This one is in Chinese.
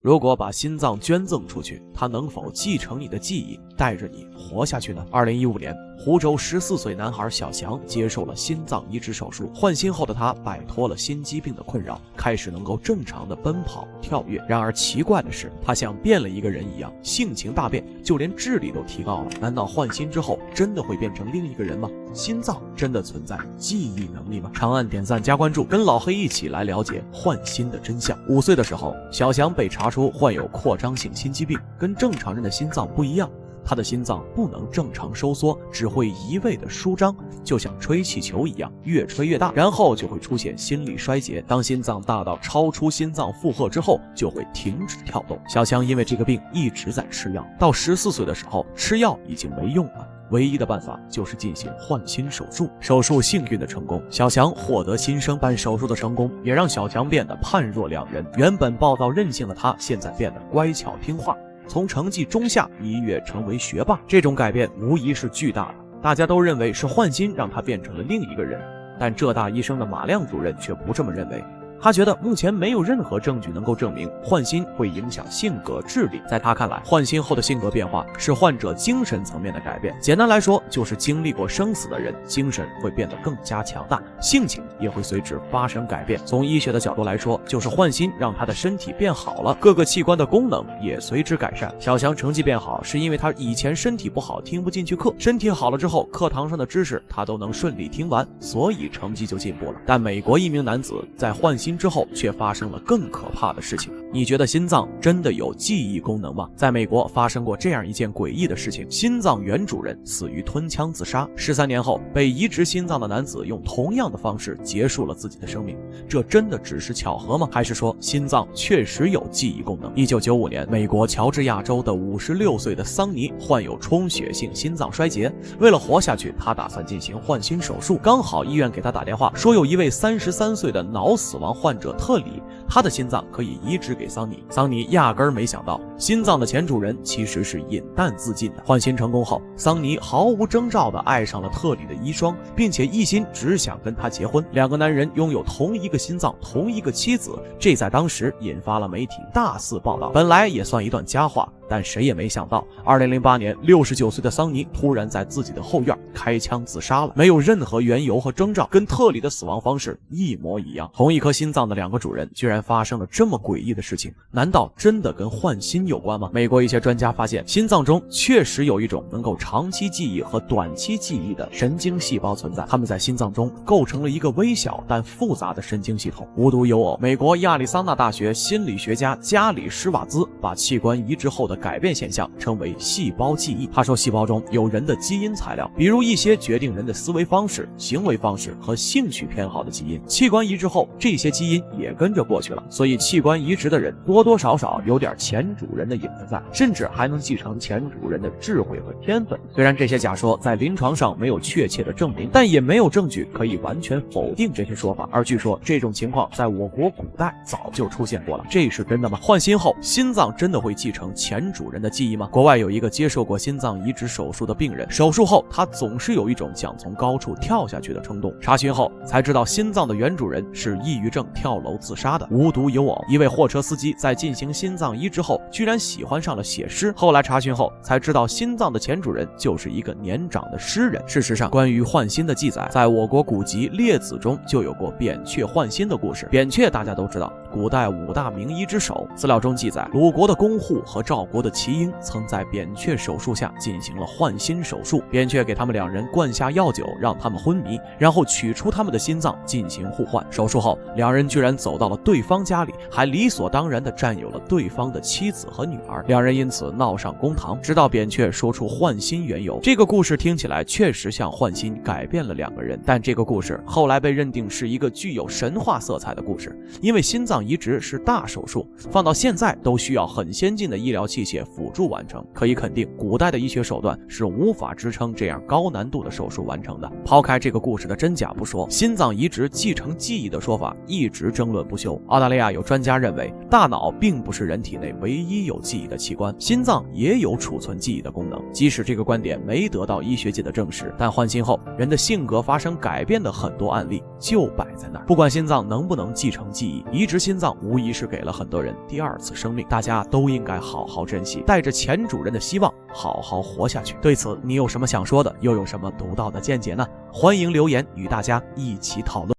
如果把心脏捐赠出去，它能否继承你的记忆，带着你活下去呢？2015年，湖州14岁男孩小翔接受了心脏移植手术，换心后的他摆脱了心肌病的困扰，开始能够正常的奔跑、跳跃。然而奇怪的是，他像变了一个人一样，性情大变，就连智力都提高了。难道换心之后真的会变成另一个人吗？心脏真的存在记忆能力吗？长按点赞加关注，跟老黑一起来了解换心的真相。5岁的时候，小翔被查出患有扩张性心肌病，跟正常人的心脏不一样。他的心脏不能正常收缩，只会一味的舒张，就像吹气球一样，越吹越大，然后就会出现心力衰竭。当心脏大到超出心脏负荷之后，就会停止跳动。小翔因为这个病一直在吃药，到14岁的时候，吃药已经没用了。唯一的办法就是进行换心手术，手术幸运的成功，小翔获得新生。但手术的成功也让小翔变得判若两人，原本暴躁任性的他，现在变得乖巧听话，从成绩中下一跃成为学霸。这种改变无疑是巨大的，大家都认为是换心让他变成了另一个人，但浙大医生的马亮主任却不这么认为。他觉得目前没有任何证据能够证明换心会影响性格、智力。在他看来，换心后的性格变化是患者精神层面的改变。简单来说，就是经历过生死的人，精神会变得更加强大，性情也会随之发生改变。从医学的角度来说，就是换心让他的身体变好了，各个器官的功能也随之改善。小翔成绩变好，是因为他以前身体不好，听不进去课，身体好了之后，课堂上的知识他都能顺利听完，所以成绩就进步了。但美国一名男子在换心之后却发生了更可怕的事情。你觉得心脏真的有记忆功能吗？在美国发生过这样一件诡异的事情，心脏原主人死于吞枪自杀，13年后被移植心脏的男子用同样的方式结束了自己的生命。这真的只是巧合吗？还是说心脏确实有记忆功能？1995年，美国乔治亚州的56岁的桑尼患有充血性心脏衰竭，为了活下去，他打算进行换心手术。刚好医院给他打电话说有一位33岁的脑死亡患者特里，他的心脏可以移植给桑尼。桑尼压根儿没想到，心脏的前主人其实是饮弹自尽的。换心成功后，桑尼毫无征兆地爱上了特里的遗孀，并且一心只想跟他结婚。两个男人拥有同一个心脏，同一个妻子，这在当时引发了媒体大肆报道。本来也算一段佳话，但谁也没想到，2008年69岁的桑尼突然在自己的后院开枪自杀了，没有任何缘由和征兆，跟特里的死亡方式一模一样。同一颗心脏的两个主人居然发生了这么诡异的事情，难道真的跟换心有关吗？美国一些专家发现，心脏中确实有一种能够长期记忆和短期记忆的神经细胞存在，它们在心脏中构成了一个微小但复杂的神经系统。无独有偶，美国亚利桑那大学心理学家加里施瓦兹把器官移植后的改变现象称为细胞记忆。他说，细胞中有人的基因材料，比如一些决定人的思维方式、行为方式和兴趣偏好的基因。器官移植后，这些基因也跟着过去了，所以器官移植的人多多少少有点前主人的影子在，甚至还能继承前主人的智慧和天分。虽然这些假说在临床上没有确切的证明，但也没有证据可以完全否定这些说法。而据说这种情况在我国古代早就出现过了，这是真的吗？换心后，心脏真的会继承前主人的记忆吗？国外有一个接受过心脏移植手术的病人，手术后他总是有一种想从高处跳下去的冲动。查询后才知道，心脏的原主人是抑郁症跳楼自杀的。无独有偶，一位货车司机在进行心脏移植后，居然喜欢上了写诗。后来查询后才知道，心脏的前主人就是一个年长的诗人。事实上，关于换心的记载，在我国古籍《列子》中就有过扁鹊换心的故事。扁鹊大家都知道，古代5大名医之首。资料中记载，鲁国的公户和赵国的齐婴曾在扁鹊手术下进行了换心手术。扁鹊给他们2人灌下药酒，让他们昏迷，然后取出他们的心脏进行互换。手术后，2人居然走到了对方家里，还理所当然地占有了对方的妻子和女儿。2人因此闹上公堂，直到扁鹊说出换心缘由。这个故事听起来确实像换心改变了2个人，但这个故事后来被认定是一个具有神话色彩的故事，因为心脏移植是大手术，放到现在都需要很先进的医疗器械辅助完成。可以肯定，古代的医学手段是无法支撑这样高难度的手术完成的。抛开这个故事的真假不说，心脏移植继承记忆的说法一直争论不休。澳大利亚有专家认为，大脑并不是人体内唯一有记忆的器官，心脏也有储存记忆的功能。即使这个观点没得到医学界的证实，但换心后人的性格发生改变的很多案例就摆在那儿。不管心脏能不能继承记忆，移植心心脏无疑是给了很多人第二次生命，大家都应该好好珍惜，带着前主人的希望好好活下去。对此你有什么想说的，又有什么独到的见解呢？欢迎留言与大家一起讨论。